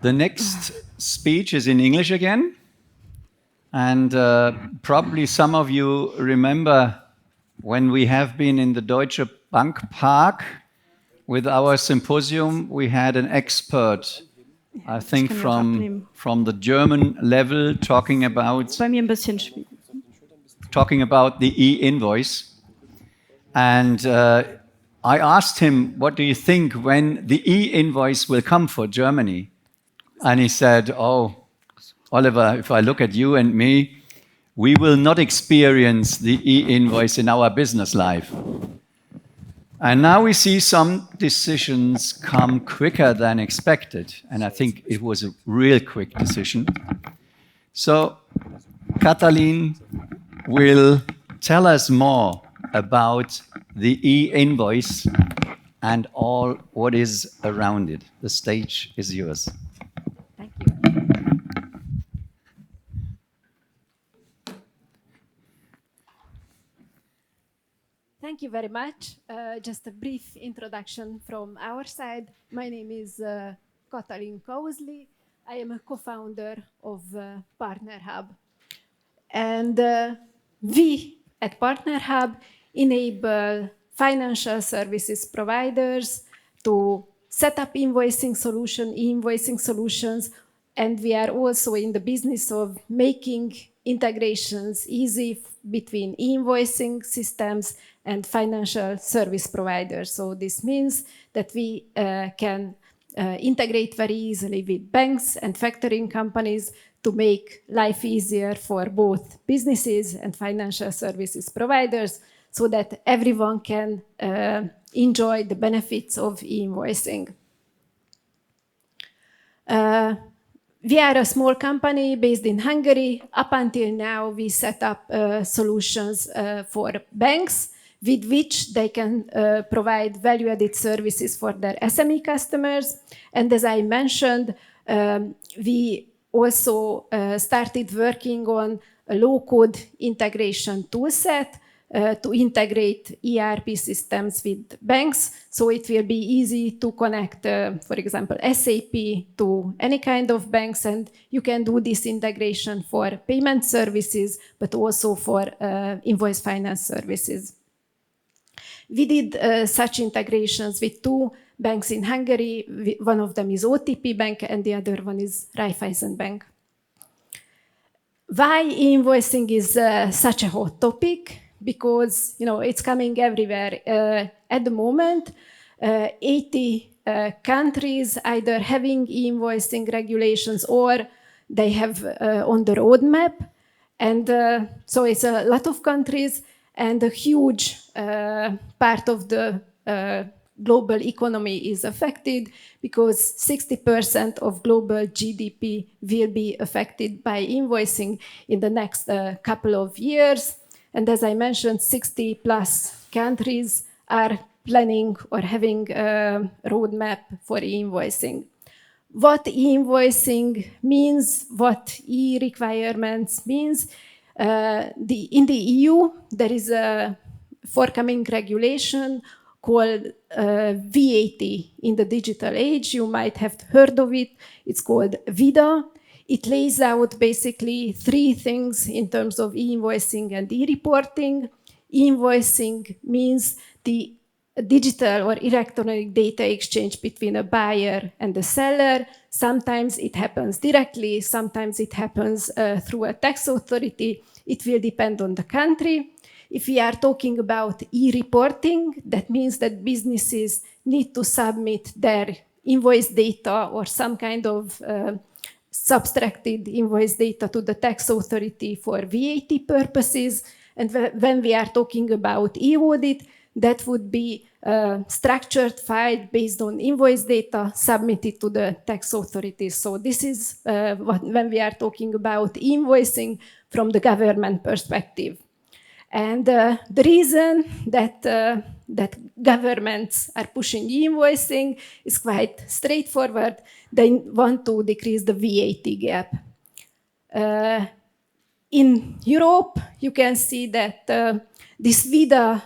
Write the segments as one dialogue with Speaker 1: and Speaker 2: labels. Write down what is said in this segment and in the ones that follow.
Speaker 1: The next speech is in English again. And probably some of you remember when we have been in the Deutsche Bank Park with our symposium, we had an expert, I think from the German level, talking about the e-invoice. And I asked him, what do you think when the e-invoice will come for Germany? And he said, oh, Oliver, if I look at you and me, we will not experience the e-invoice in our business life. And now we see some decisions come quicker than expected. And I think it was a real quick decision. So Katalin will tell us more about the e-invoice and all what is around it. The stage is yours.
Speaker 2: Thank you. Thank you very much. Just a brief introduction from our side. My name is Katalin Kauzli. I am a co-founder of Partner Hub. And we at Partner Hub enable financial services providers to set up e-invoicing solutions, and we are also in the business of making integrations easy between e-invoicing systems and financial service providers. So this means that we can integrate very easily with banks and factoring companies to make life easier for both businesses and financial services providers so that everyone can enjoy the benefits of e-invoicing. We are a small company based in Hungary. Up until now, we set up solutions for banks with which they can provide value-added services for their SME customers. And as I mentioned, we also started working on a low-code integration toolset to integrate ERP systems with banks, so it will be easy to connect, for example, SAP to any kind of banks, and you can do this integration for payment services, but also for invoice finance services. We did such integrations with two banks in Hungary. One of them is OTP Bank, and the other one is Raiffeisen Bank. Why e-invoicing is such a hot topic? Because it's coming everywhere. At the moment, 80 countries either having e-invoicing regulations or they have on the roadmap. And so it's a lot of countries, and a huge part of the global economy is affected because 60% of global GDP will be affected by invoicing in the next couple of years. And as I mentioned, 60 plus countries are planning or having a roadmap for e-invoicing. What e-invoicing means, what e-requirements means. In the EU, there is a forthcoming regulation called VAT in the digital age. You might have heard of it. It's called VIDA. It lays out basically three things in terms of e-invoicing and e-reporting. E-invoicing means the digital or electronic data exchange between a buyer and a seller. Sometimes it happens directly, sometimes it happens through a tax authority. It will depend on the country. If we are talking about e-reporting, that means that businesses need to submit their invoice data or some kind of subtracted invoice data to the tax authority for VAT purposes. And when we are talking about e-audit, that would be a structured file based on invoice data submitted to the tax authorities. So this is when we are talking about invoicing from the government perspective. And the reason that governments are pushing e-invoicing is quite straightforward. They want to decrease the VAT gap. In Europe, you can see that this VIDA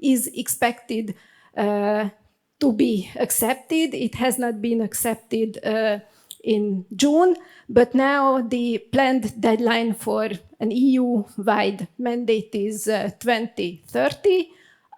Speaker 2: is expected to be accepted. It has not been accepted in June, but now the planned deadline for an EU-wide mandate is 2030.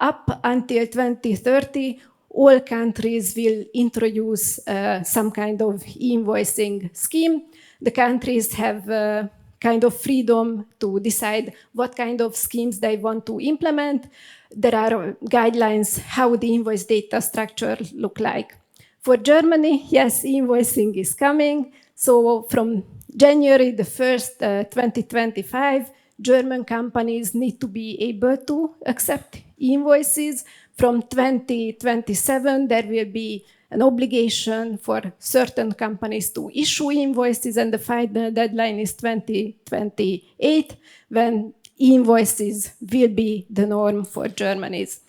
Speaker 2: Up until 2030, all countries will introduce some kind of e-invoicing scheme. The countries have kind of freedom to decide what kind of schemes they want to implement. There are guidelines how the invoice data structure look like. For Germany, yes, invoicing is coming. So from January the 1st, 2025, German companies need to be able to accept invoices. From 2027, there will be an obligation for certain companies to issue invoices, and the final deadline is 2028, when invoices will be the norm for Germany's.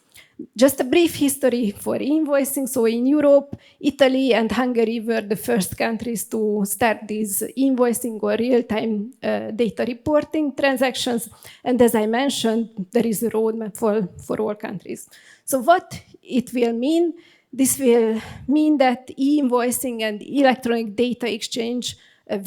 Speaker 2: Just a brief history for invoicing. So in Europe, Italy and Hungary were the first countries to start these invoicing or real-time data reporting transactions. And as I mentioned, there is a roadmap for all countries. So what it will mean? This will mean that e-invoicing and electronic data exchange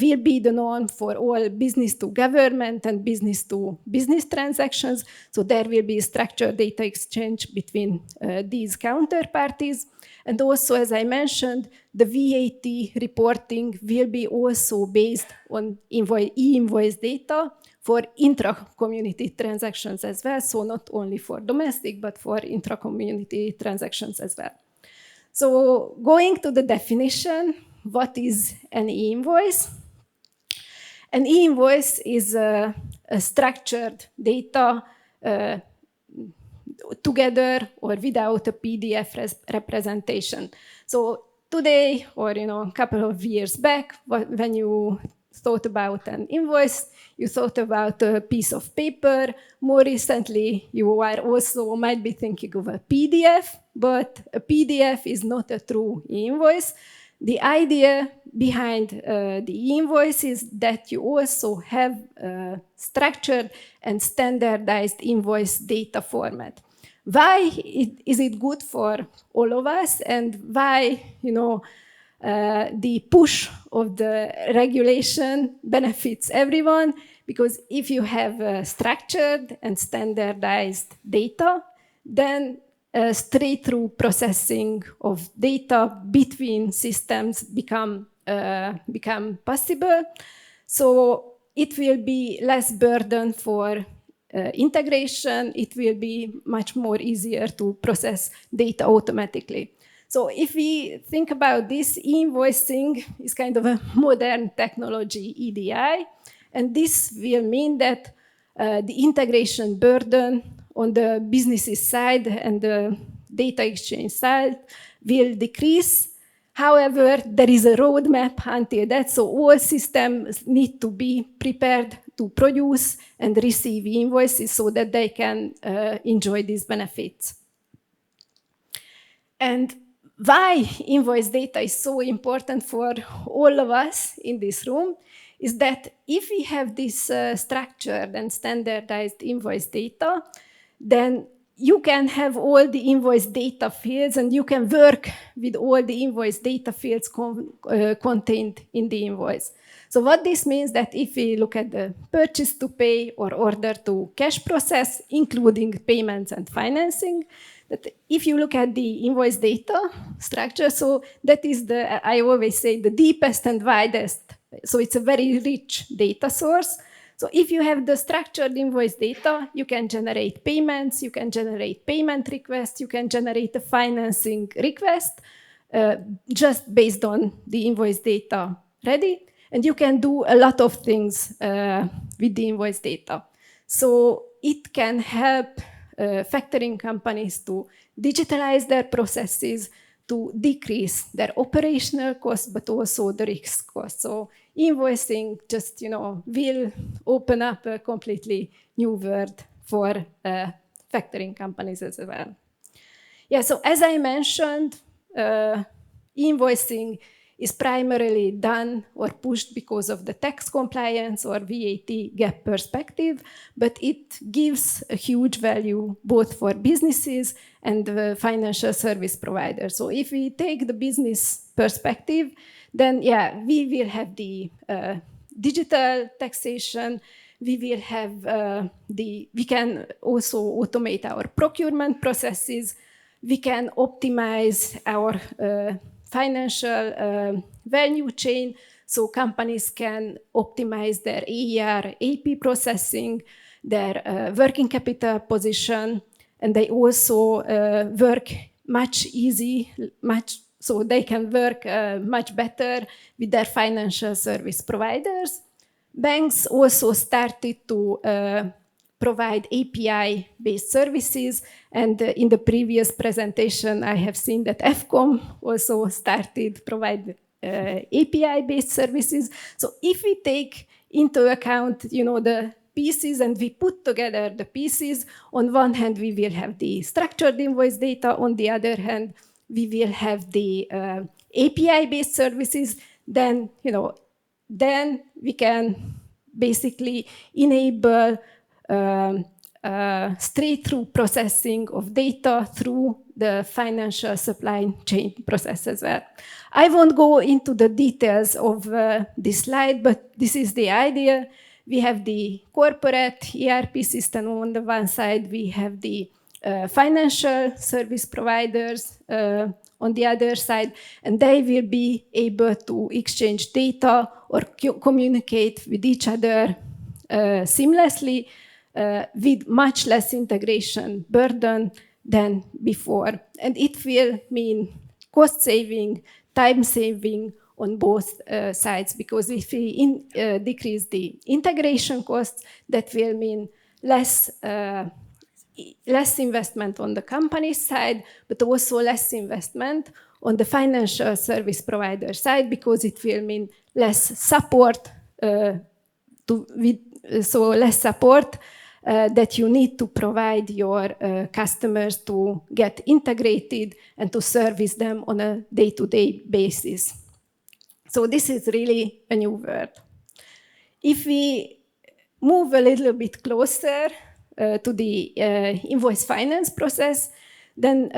Speaker 2: will be the norm for all business to government and business to business transactions. So there will be structured data exchange between these counterparties. And also, as I mentioned, the VAT reporting will be also based on e-invoice data for intra-community transactions as well. So not only for domestic, but for intra-community transactions as well. So going to the definition, what is an e-invoice? An e-invoice is a structured data together or without a PDF representation. So today, or a couple of years back, when you thought about an invoice, you thought about a piece of paper. More recently, you are also might be thinking of a PDF, but a PDF is not a true invoice. The idea behind the invoice is that you also have a structured and standardized invoice data format. Why is it good for all of us, and why the push of the regulation benefits everyone? Because if you have structured and standardized data, then straight-through processing of data between systems become possible. So it will be less burden for integration. It will be much more easier to process data automatically. So if we think about this, e-invoicing is kind of a modern technology EDI, and this will mean that the integration burden on the business side and the data exchange side will decrease. However, there is a roadmap until that, so all systems need to be prepared to produce and receive invoices so that they can enjoy these benefits. And why invoice data is so important for all of us in this room is that if we have this structured and standardized invoice data, then you can have all the invoice data fields and you can work with all the invoice data fields contained in the invoice. So what this means that if we look at the purchase to pay or order to cash process, including payments and financing, that if you look at the invoice data structure, so that is I always say, the deepest and widest. So it's a very rich data source. So if you have the structured invoice data, you can generate payments, you can generate payment requests, you can generate a financing request just based on the invoice data ready. And you can do a lot of things with the invoice data. So it can help factoring companies to digitalize their processes, to decrease their operational costs, but also the risk costs. So invoicing just, will open up a completely new world for factoring companies as well. Yeah, so as I mentioned, invoicing is primarily done or pushed because of the tax compliance or VAT gap perspective, but it gives a huge value both for businesses and the financial service providers. So if we take the business perspective, then yeah, we will have the digital taxation. We will have we can also automate our procurement processes. We can optimize our financial value chain, so companies can optimize their AR, AP processing, their working capital position, and they also work so they can work much better with their financial service providers. Banks also started to provide API-based services, and in the previous presentation, I have seen that efcom also started provide API-based services. So if we take into account, the pieces and we put together the pieces, on one hand, we will have the structured invoice data. On the other hand, we will have the API-based services. Then, then we can basically enable straight-through processing of data through the financial supply chain process as well. I won't go into the details of this slide, but this is the idea. We have the corporate ERP system on the one side. We have the financial service providers on the other side, and they will be able to exchange data or communicate with each other seamlessly with much less integration burden than before. And it will mean cost saving, time saving on both sides, because if we decrease the integration costs, that will mean less investment on the company side, but also less investment on the financial service provider side, because it will mean less support less support that you need to provide your customers to get integrated and to service them on a day-to-day basis. So this is really a new world. If we move a little bit closer to the invoice finance process, then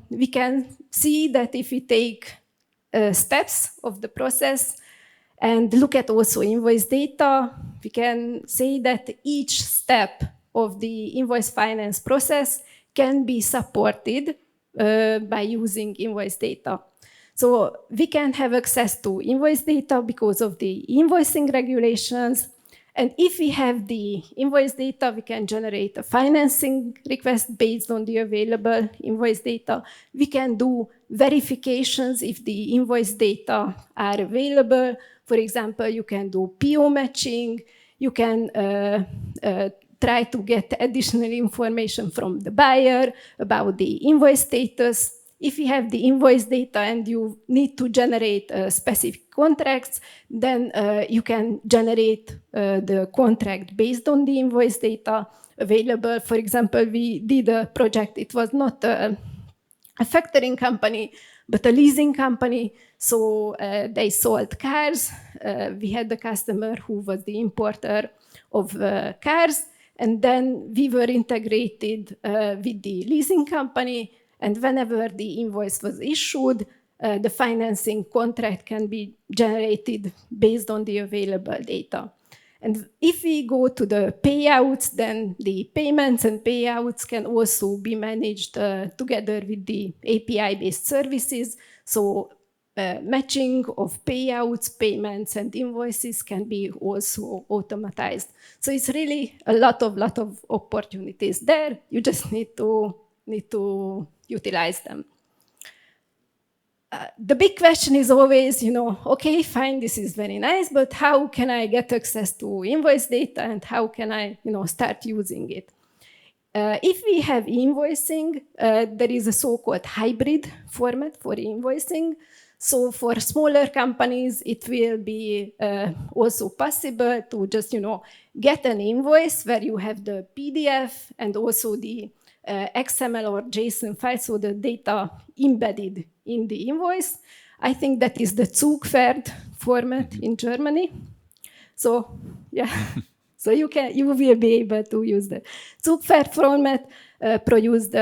Speaker 2: we can see that if we take steps of the process and look at also invoice data, we can say that each step of the invoice finance process can be supported by using invoice data. So we can have access to invoice data because of the invoicing regulations. And if we have the invoice data, we can generate a financing request based on the available invoice data. We can do verifications if the invoice data are available. For example, you can do PO matching. You can try to get additional information from the buyer about the invoice status. If you have the invoice data and you need to generate specific contracts, then you can generate the contract based on the invoice data available. For example, we did a project. It was not a factoring company, but a leasing company. So they sold cars. We had the customer who was the importer of cars. And then we were integrated with the leasing company. And whenever the invoice was issued, the financing contract can be generated based on the available data. And if we go to the payouts, then the payments and payouts can also be managed together with the API-based services. So matching of payouts, payments, and invoices can be also automatized. So it's really a lot of opportunities there. You just need to utilize them. The big question is always, okay, fine, this is very nice, but how can I get access to invoice data and how can I, start using it? If we have invoicing, there is a so-called hybrid format for invoicing. So for smaller companies, it will be also possible to just, get an invoice where you have the PDF and also the XML or JSON file, so the data embedded in the invoice. I think that is the Zugpferd format in Germany. So, yeah. So you will be able to use the Zugpferd format produced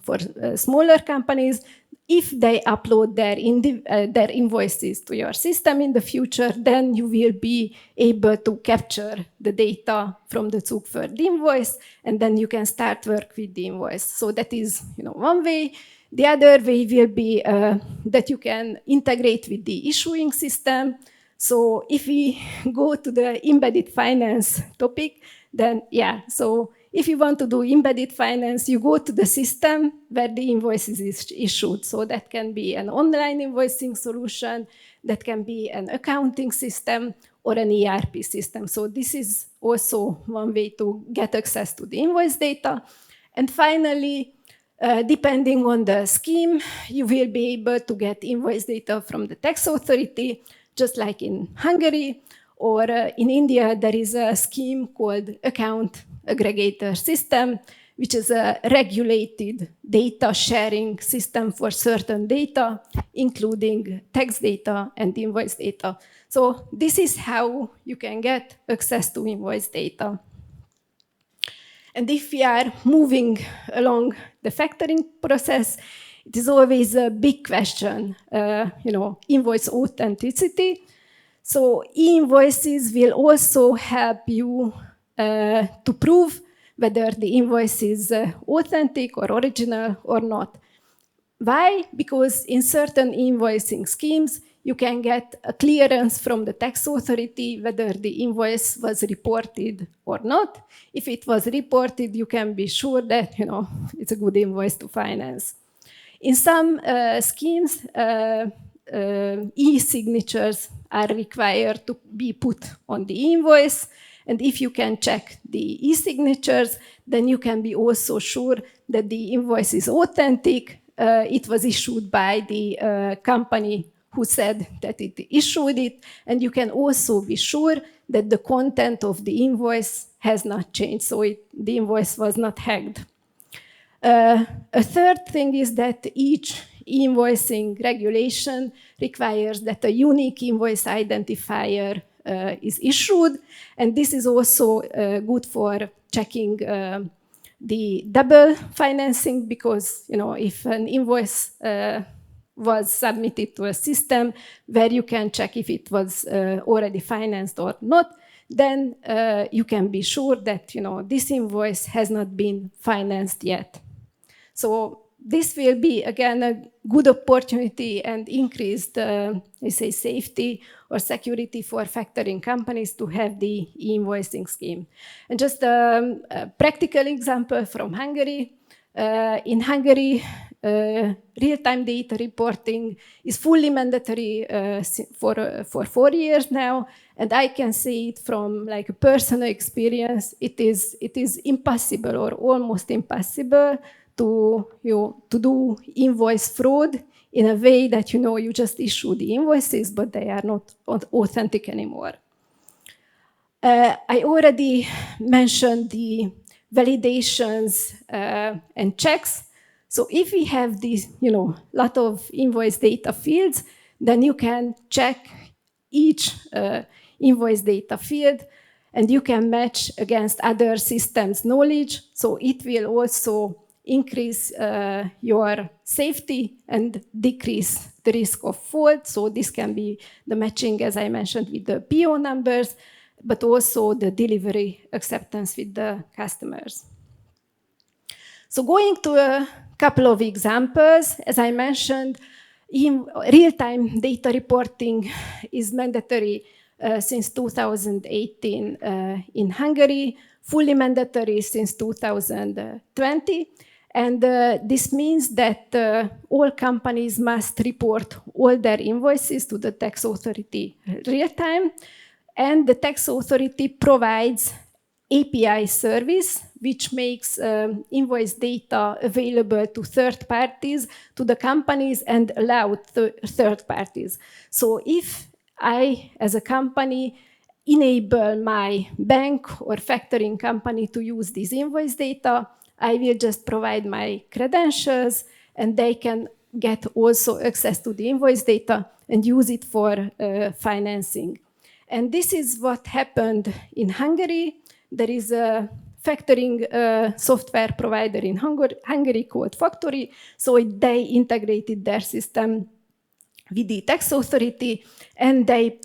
Speaker 2: for smaller companies. If they upload their invoices to your system in the future, then you will be able to capture the data from the Zugpferd invoice, and then you can start work with the invoice. So that is, one way. The other way will be that you can integrate with the issuing system. So if we go to the embedded finance topic, then so if you want to do embedded finance, you go to the system where the invoices is issued. So that can be an online invoicing solution, that can be an accounting system, or an ERP system. So this is also one way to get access to the invoice data. And finally, depending on the scheme, you will be able to get invoice data from the tax authority, just like in Hungary, or in India, there is a scheme called Account Aggregator System, which is a regulated data sharing system for certain data, including tax data and invoice data. So this is how you can get access to invoice data. And if we are moving along the factoring process, it is always a big question, invoice authenticity. So e-invoices will also help you to prove whether the invoice is authentic or original or not. Why? Because in certain invoicing schemes, you can get a clearance from the tax authority whether the invoice was reported or not. If it was reported, you can be sure that it's a good invoice to finance. In some schemes, e-signatures are required to be put on the invoice. And if you can check the e-signatures, then you can be also sure that the invoice is authentic. It was issued by the company who said that it issued it. And you can also be sure that the content of the invoice has not changed. So the invoice was not hacked. A third thing is that each invoicing regulation requires that a unique invoice identifier is issued. And this is also good for checking the double financing, because if an invoice was submitted to a system where you can check if it was already financed or not, then you can be sure that this invoice has not been financed yet. So this will be, again, a good opportunity and increased, safety or security for factoring companies to have the e-invoicing scheme. And just a practical example from Hungary. In Hungary, real-time data reporting is fully mandatory for 4 years now, and I can say it from a personal experience. It is impossible or almost impossible to do invoice fraud in a way that you just issue the invoices, but they are not authentic anymore. I already mentioned the validations and checks. So if we have these, lot of invoice data fields, then you can check each invoice data field, and you can match against other systems' knowledge. So it will also increase your safety and decrease the risk of fault. So this can be the matching, as I mentioned, with the PO numbers, but also the delivery acceptance with the customers. So going to a couple of examples, as I mentioned, real-time data reporting is mandatory since 2018 in Hungary, fully mandatory since 2020. And this means that all companies must report all their invoices to the tax authority real time. And the tax authority provides API service, which makes invoice data available to third parties, to the companies, and allow third parties. So if I, as a company, enable my bank or factoring company to use this invoice data, I will just provide my credentials, and they can get also access to the invoice data, and use it for financing. And this is what happened in Hungary. There is a factoring software provider in Hungary called Factory. So they integrated their system with the tax authority, and they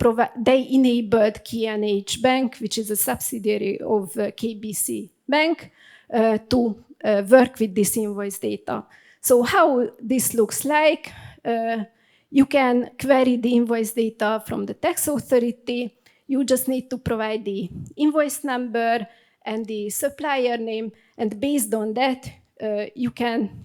Speaker 2: enabled KNH Bank, which is a subsidiary of KBC Bank, to work with this invoice data. So how this looks like, you can query the invoice data from the tax authority. You just need to provide the invoice number and the supplier name, and based on that, you can,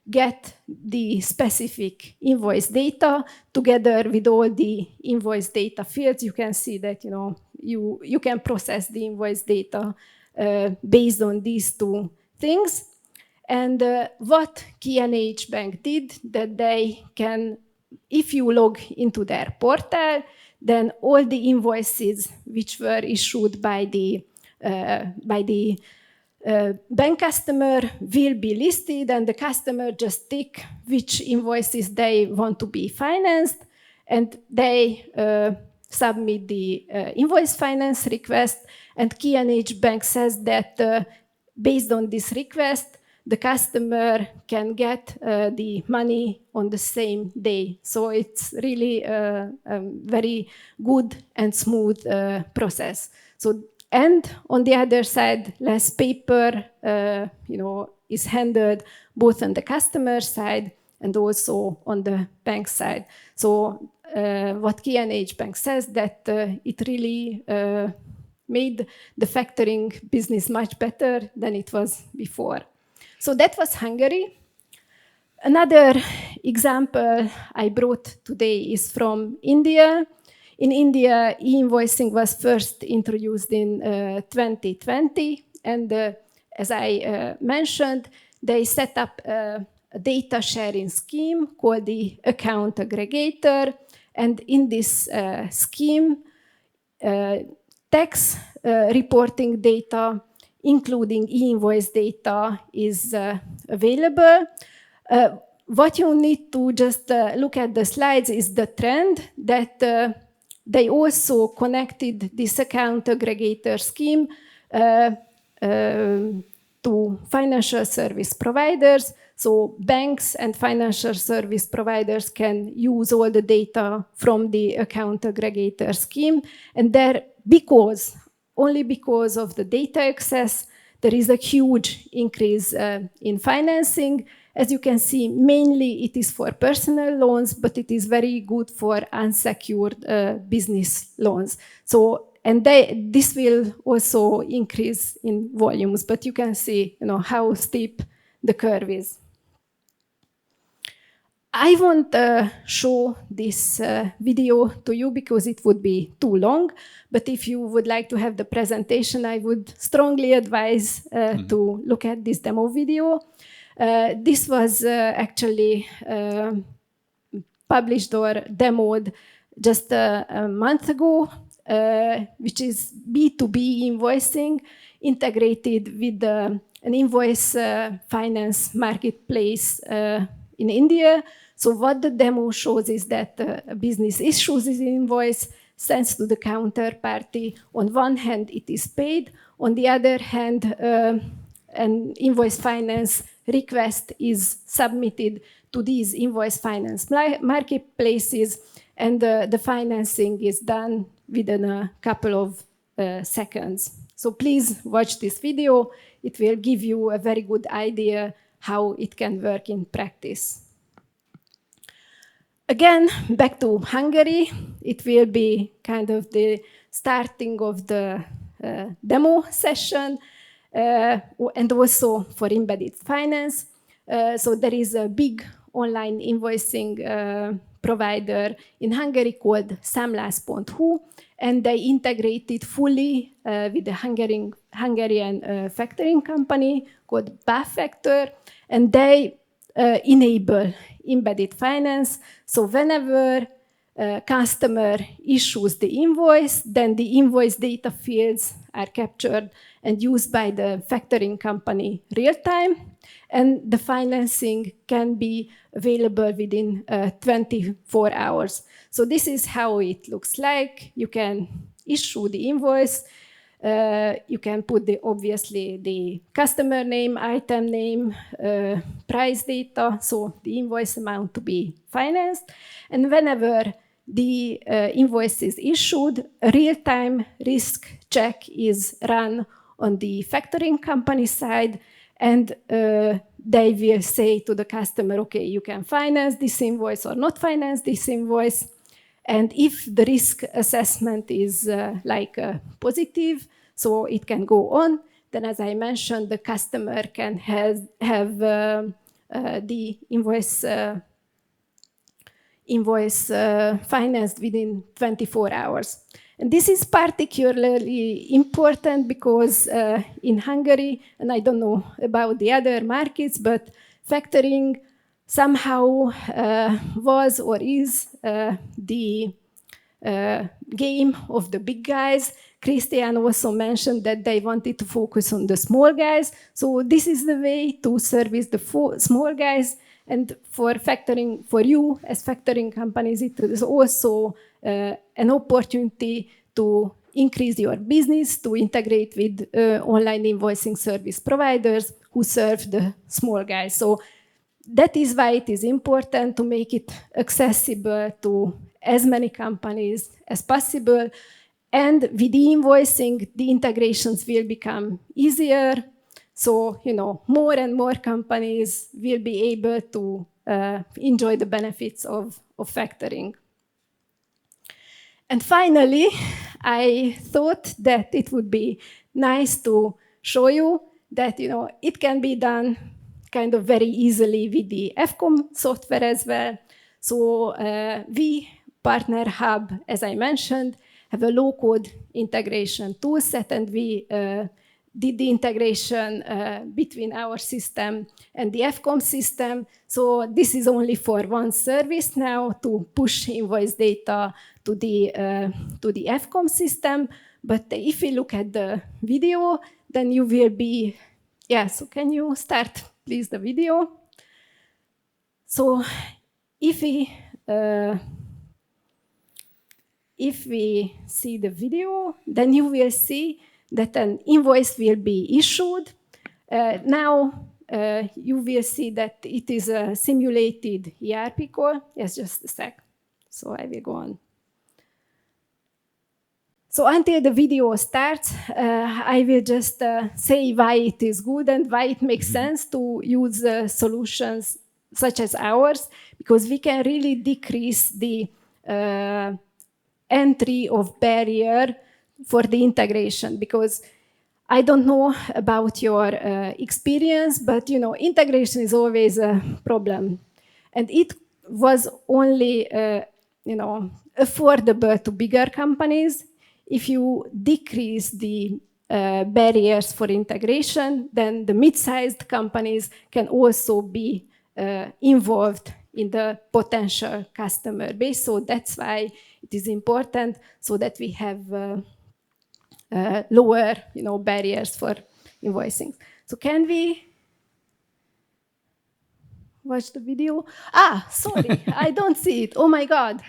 Speaker 2: get the specific invoice data together with all the invoice data fields. You can see that, you can process the invoice data based on these two things. And what KNH Bank did, that they can, if you log into their portal, then all the invoices which were issued by the bank customer will be listed, and the customer just tick which invoices they want to be financed, and they submit the invoice finance request, and KNH Bank says that based on this request, the customer can get the money on the same day. So it's really a very good and smooth process. So, and on the other side, less paper, is handled both on the customer side and also on the bank side. So what KNH Bank says that it really made the factoring business much better than it was before. So that was Hungary. Another example I brought today is from India. In India, e-invoicing was first introduced in 2020. And as I mentioned, they set up a data sharing scheme called the account aggregator. And in this scheme, tax reporting data, including e-invoice data, is available. What you need to just look at the slides is the trend that they also connected this account aggregator scheme to financial service providers. So banks and financial service providers can use all the data from the account aggregator scheme. And there, only because of the data access, there is a huge increase in financing. As you can see, mainly it is for personal loans, but it is very good for unsecured business loans. So, and this will also increase in volumes, but you can see, how steep the curve is. I won't show this video to you because it would be too long, but if you would like to have the presentation, I would strongly advise to look at this demo video. This was actually published or demoed just a month ago, which is B2B invoicing integrated with an invoice finance marketplace in India. So what the demo shows is that a business issues an invoice, sends to the counterparty. On one hand, it is paid. On the other hand, an invoice finance request is submitted to these invoice finance marketplaces, and the financing is done within a couple of seconds. So please watch this video. It will give you a very good idea how it can work in practice. Again, back to Hungary. It will be kind of the starting of the demo session. And also for embedded finance. So there is a big online invoicing provider in Hungary called Számlász.hu, and they integrated fully with the Hungarian factoring company called Bafactor, and they enable embedded finance. So whenever a customer issues the invoice, then the invoice data fields are captured and used by the factoring company real time. And the financing can be available within 24 hours. So this is how it looks like. You can issue the invoice. You can put obviously the customer name, item name, price data, so the invoice amount to be financed. And whenever the invoice is issued, a real-time risk check is run on the factoring company side, and they will say to the customer, okay, you can finance this invoice or not finance this invoice. And if the risk assessment is positive, so it can go on, then as I mentioned, the customer can have the invoice financed within 24 hours. And this is particularly important because in Hungary, and I don't know about the other markets, but factoring somehow was or is the game of the big guys. Christian also mentioned that they wanted to focus on the small guys. So this is the way to service the small guys. And for factoring, for you as factoring companies, it is also an opportunity to increase your business, to integrate with online invoicing service providers who serve the small guys. So that is why it is important to make it accessible to as many companies as possible. And with the invoicing, the integrations will become easier. So, more and more companies will be able to enjoy the benefits of factoring. And finally, I thought that it would be nice to show you that, it can be done kind of very easily with the efcom software as well. So we, Partner Hub, as I mentioned, have a low-code integration toolset, and we did the integration between our system and the efcom system. So this is only for one service now to push invoice data to the efcom system. But if we look at the video, then you will be, so can you start, please, the video? So if we see the video, then you will see that an invoice will be issued. Now you will see that it is a simulated ERP call. Yes, just a sec. So I will go on. So until the video starts, I will just say why it is good and why it makes sense to use solutions such as ours, because we can really decrease the entry of barrier for the integration. Because I don't know about your experience, but integration is always a problem, and it was only affordable to bigger companies. If you decrease the barriers for integration, then the mid-sized companies can also be involved in the potential customer base. So that's why it is important, so that we have lower barriers for invoicing. So can we watch the video? Sorry, I don't see it. Oh my God.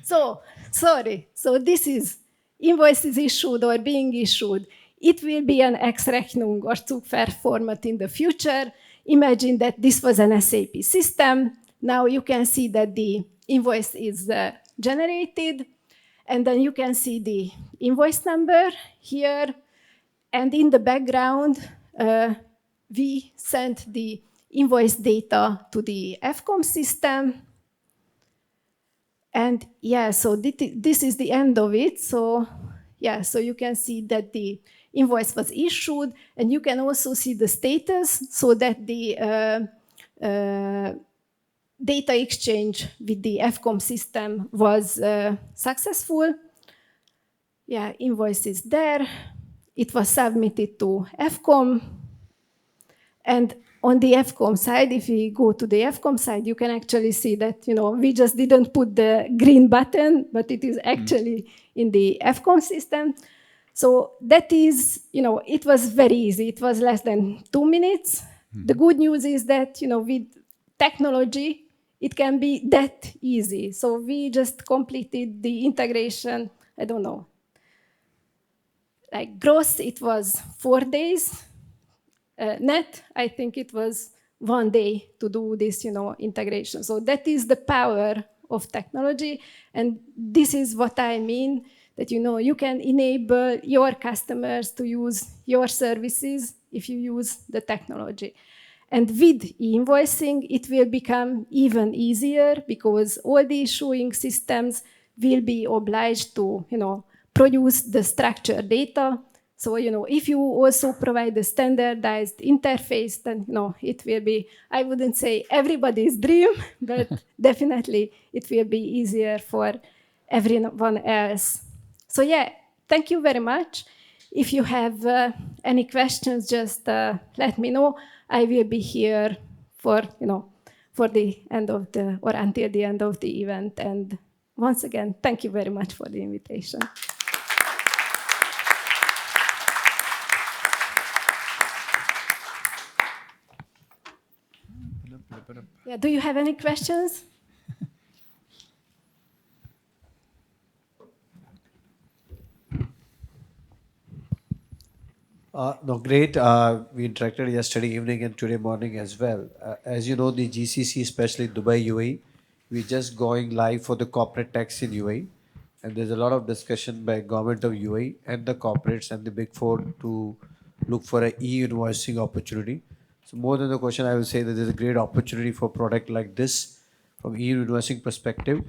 Speaker 2: So, sorry. So this is invoices issued or being issued. It will be an Ex-Rechnung or Zugfahr format in the future. Imagine that this was an SAP system. Now you can see that the invoice is generated, and then you can see the invoice number here. And in the background, we sent the invoice data to the efcom system. And so this is the end of it. So so you can see that the invoice was issued, and you can also see the status, so that the data exchange with the efcom system was successful. Invoice is there. It was submitted to efcom. And on the efcom side, if we go to the efcom side, you can actually see that, we just didn't put the green button, but it is actually in the efcom system. So that is, it was very easy. It was less than 2 minutes. the good news is that, with technology, it can be that easy. So we just completed the integration, I don't know, like gross, it was 4 days. Net, I think it was 1 day to do this, integration. So that is the power of technology. And this is what I mean, that, you can enable your customers to use your services if you use the technology. And with e-invoicing, it will become even easier because all the issuing systems will be obliged to, produce the structured data. So, if you also provide a standardized interface, then, it will be, I wouldn't say everybody's dream, but definitely it will be easier for everyone else. So yeah, thank you very much. If you have any questions, just let me know. I will be here for, for the end of or until the end of the event. And once again, thank you very much for the invitation. Yeah, do you have any questions?
Speaker 3: No, great. We interacted yesterday evening and today morning as well. As you know, the GCC, especially Dubai, UAE, we're just going live for the corporate tax in UAE. And there's a lot of discussion by government of UAE and the corporates and the big four to look for a e-invoicing opportunity. So more than the question, I will say that there's a great opportunity for product like this from e-invoicing perspective.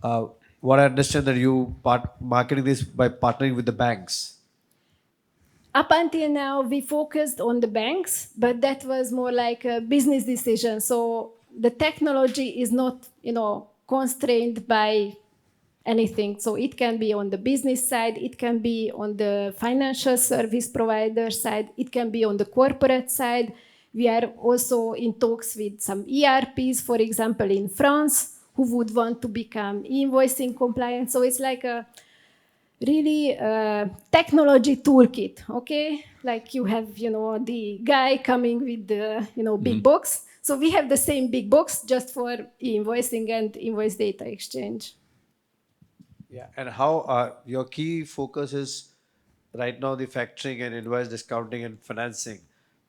Speaker 3: What I understand that you marketing this by partnering with the banks.
Speaker 2: Up until now, we focused on the banks, but that was more like a business decision. So the technology is not, constrained by anything. So it can be on the business side, it can be on the financial service provider side, it can be on the corporate side. We are also in talks with some ERPs, for example, in France, who would want to become invoicing compliant. So it's like a really technology toolkit, okay? Like you have, the guy coming with the, big box. So we have the same big box just for invoicing and invoice data exchange.
Speaker 3: Yeah, and how your key focus is right now the factoring and invoice discounting and financing.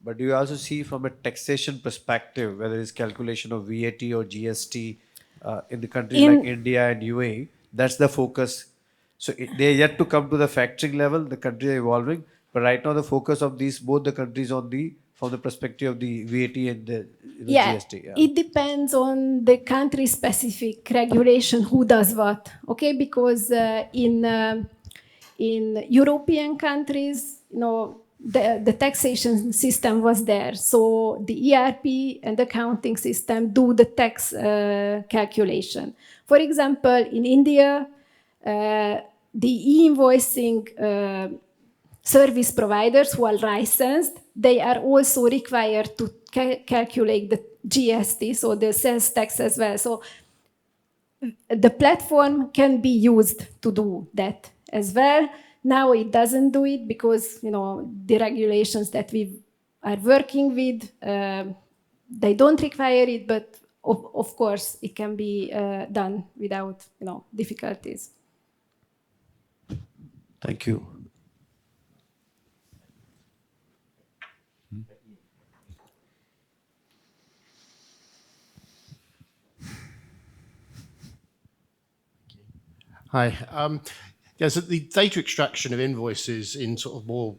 Speaker 3: But do you also see from a taxation perspective, whether it's calculation of VAT or GST in the countries like India and UAE, that's the focus. So they are yet to come to the factoring level, the countries are evolving, but right now the focus of these, both the countries on the, from the perspective of the VAT and the GST.
Speaker 2: Yeah, it depends on the country-specific regulation, who does what, okay? Because in European countries, the taxation system was there. So the ERP and the accounting system do the tax calculation. For example, in India, the e-invoicing service providers who are licensed, they are also required to calculate the GST, so the sales tax as well. So the platform can be used to do that as well. Now it doesn't do it because, the regulations that we are working with, they don't require it, but of course it can be done without, difficulties.
Speaker 3: Thank you.
Speaker 4: Hi. So the data extraction of invoices in sort of more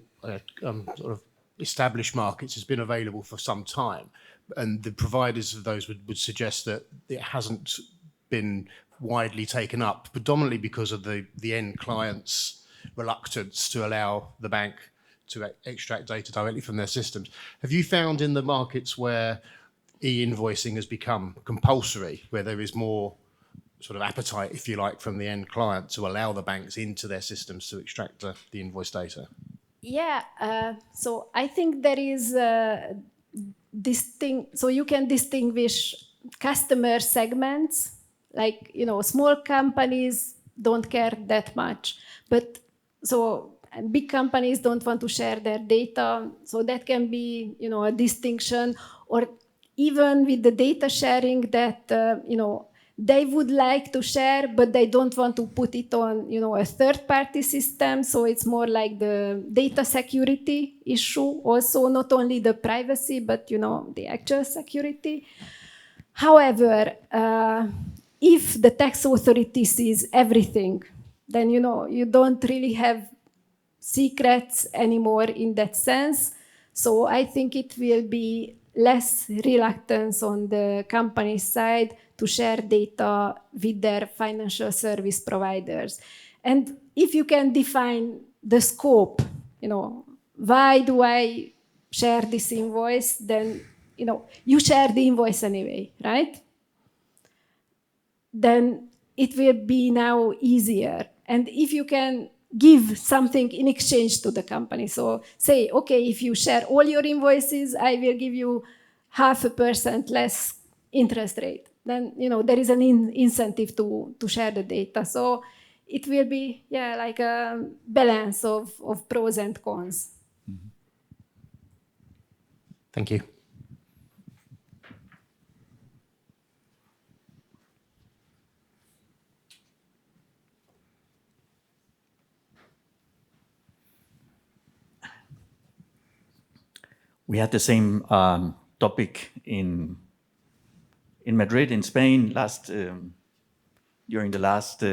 Speaker 4: sort of established markets has been available for some time, and the providers of those would suggest that it hasn't been widely taken up, predominantly because of the end client's reluctance to allow the bank to extract data directly from their systems. Have you found in the markets where e-invoicing has become compulsory, where there is more sort of appetite, if you like, from the end client to allow the banks into their systems to extract the invoice data?
Speaker 2: Yeah, so I think there is so you can distinguish customer segments, like, small companies don't care that much. But so and big companies don't want to share their data. So that can be, a distinction, or even with the data sharing that, they would like to share, but they don't want to put it on, a third-party system. So it's more like the data security issue, also not only the privacy, but the actual security. However, if the tax authority sees everything, then you don't really have secrets anymore in that sense. So I think it will be less reluctance on the company side to share data with their financial service providers. And if you can define the scope, why do I share this invoice, then you share the invoice anyway, right? Then it will be now easier. And if you can give something in exchange to the company, so say, okay, if you share all your invoices, I will give you 0.5% less interest rate. Then there is an incentive to share the data. So it will be like a balance of pros and cons.
Speaker 4: Thank you.
Speaker 1: We had the same topic in Madrid, in Spain, during the last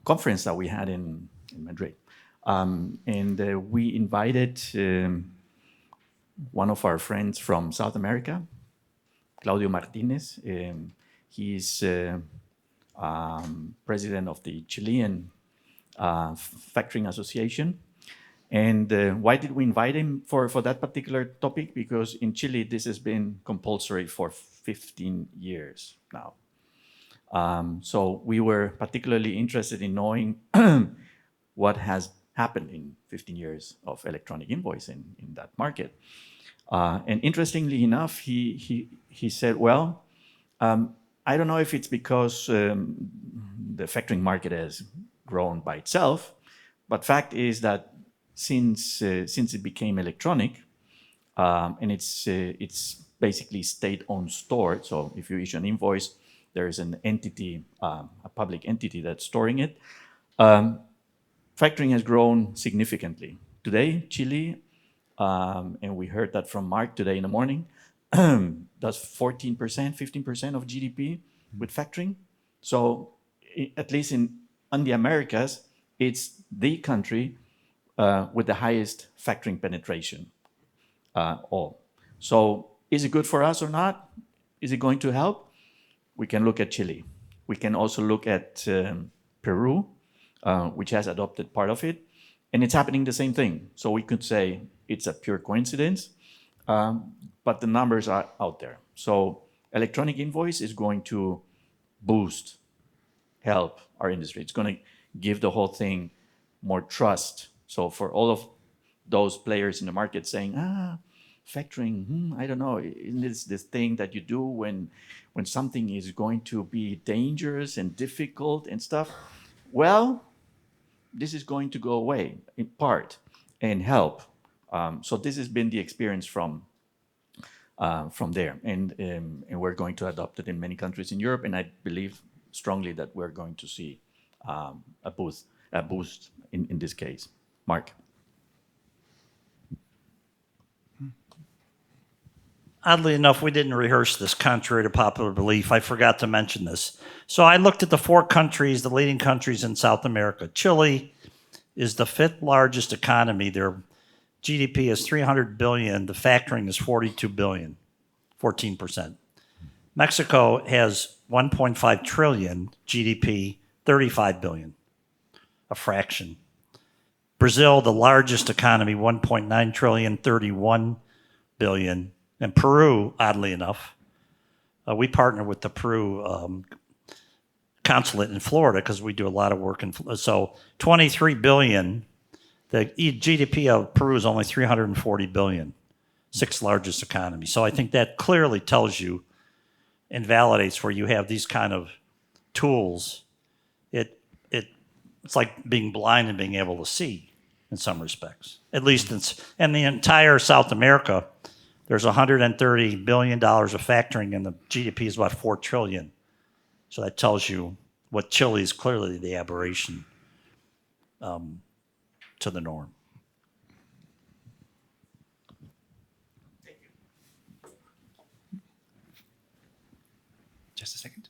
Speaker 1: conference that we had in Madrid. And we invited one of our friends from South America, Claudio Martinez. He's president of the Chilean Factoring Association. And why did we invite him for that particular topic? Because in Chile, this has been compulsory for 15 years now. So we were particularly interested in knowing what has happened in 15 years of electronic invoicing in that market. And interestingly enough, he said, well, I don't know if it's because the factoring market has grown by itself, but fact is that since it became electronic, and it's basically state-owned store. So if you issue an invoice, there is an entity, a public entity that's storing it. Factoring has grown significantly. Today, Chile, and we heard that from Mark today in the morning, does 14%, 15% of GDP with factoring. So at least in the Americas, it's the country with the highest factoring penetration. So is it good for us or not? Is it going to help? We can look at Chile. We can also look at Peru, which has adopted part of it. And it's happening the same thing. So we could say it's a pure coincidence, but the numbers are out there. So electronic invoice is going to boost, help our industry. It's going to give the whole thing more trust. So for all of those players in the market saying, factoring, I don't know, isn't this thing that you do when something is going to be dangerous and difficult and stuff? Well, this is going to go away in part and help. So this has been the experience from there, and we're going to adopt it in many countries in Europe, and I believe strongly that we're going to see a boost in this case. Mark.
Speaker 5: Oddly enough, we didn't rehearse this, contrary to popular belief. I forgot to mention this. So I looked at the 4 countries, the leading countries in South America. Chile is the 5th largest economy. Their GDP is $300 billion. The factoring is $42 billion, 14%. Mexico has $1.5 trillion GDP, $35 billion, a fraction. Brazil, the largest economy, $1.9 trillion, $31 billion. And Peru, oddly enough, we partner with the Peru consulate in Florida because we do a lot of work in Florida. So $23 billion. The GDP of Peru is only $340 billion, 6th largest economy. So I think that clearly tells you and validates where you have these kind of tools. It's like being blind and being able to see. in some respects. At least in the entire South America, there's $130 billion of factoring, and the GDP is about $4 trillion. So that tells you what Chile is clearly the aberration to the norm.
Speaker 1: Just a second.